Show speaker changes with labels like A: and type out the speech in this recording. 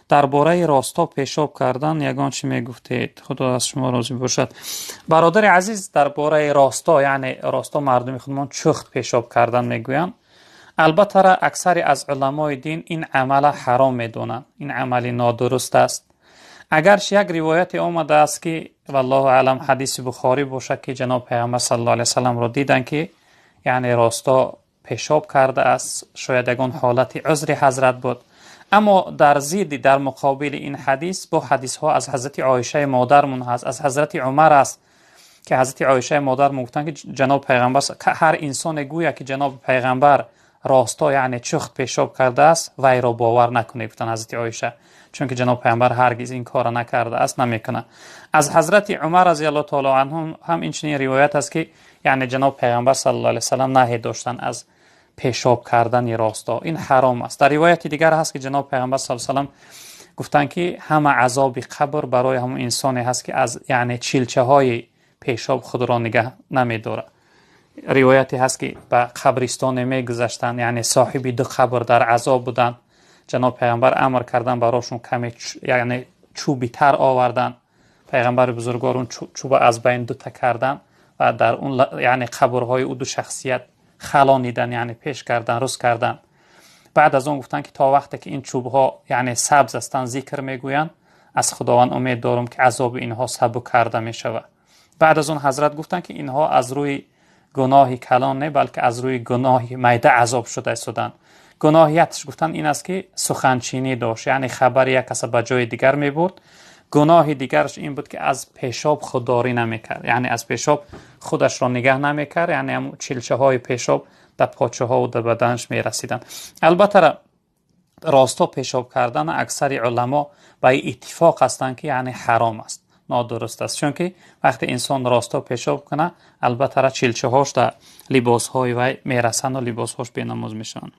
A: درباره راستا پیشاب کردن یگان چی میگفتید؟ خدا از شما راضی باشد. برادر عزیز، درباره راستا یعنی راستا مردم خودمان چخت پیشاب کردن میگویند. البته اکثر از علمای دین این عمل حرام میدونن، این عمل نادرست است. اگرچه یک روایت آمده است که والله اعلم حدیث بخاری باشه که جناب پیامبر صلی الله علیه و سلم را دیدن که یعنی راستا پیشاب کرده است، شاید یگان حالت عذر حضرت بود. اما در ضد در مقابل این حدیث با حدیث ها از حضرت عایشه مادرمون هست، از حضرت عمر است که حضرت عایشه مادر گفتن که جناب پیغمبر، هر انسان گویا که جناب پیغمبر راستا یعنی چخت پیشاب کرده است وی را باور نکنه، گفتن حضرت عایشه، چون که جناب پیغمبر هرگز این کار نکرده است، نمیکنه. از حضرت عمر رضی الله تعالی عنه هم این چنین روایت است که یعنی جناب پیغمبر صلی الله علیه و سلم نهی داشتن از پیشاب کردن راستا، این حرام است. در روایت دیگر هست که جناب پیغمبر صلی الله علیه و سلم گفتن که همه عذاب قبر برای همون انسانی هست که از یعنی چیلچه های پیشاب خود را نگه نمیداره. روایتی هست که به قبرستان میگذشتن، یعنی صاحب دو قبر در عذاب بودن، جناب پیغمبر امر کردن براشون کمی یعنی چوبی تر آوردن، پیغمبر بزرگوارون چوب از بین دو تا کردن و در اون یعنی قبرهای او دو شخصیت خلانیدن، یعنی پیش کردن، رس کردن. بعد از اون گفتن که تا وقتی که این چوب ها یعنی سبز هستن ذکر میگوین، از خداوند امید دارم که عذاب اینها سبک کرده میشود. بعد از اون حضرت گفتن که اینها از روی گناهی کلان نه بلکه از روی گناهی میده عذاب شده استودن. گناهیتش گفتن این است که سخنچینی داشت، یعنی خبر یک کس به جای دیگر می برد. گناه دیگرش این بود که از پیشاب خودداری نمیکرد، یعنی از پیشاب خودش را نگه نمیکرد، یعنی هم چلچه های پیشاب در پاچه ها و در بدنش می رسیدن. البته راستا پیشاب کردن اکثر علما به اتفاق هستند که یعنی حرام است، نادرست است، چون که وقتی انسان راستا پیشاب کنه البته چلچه هاش در لباس های وی می رسند و لباس هاش بیناموز میشن.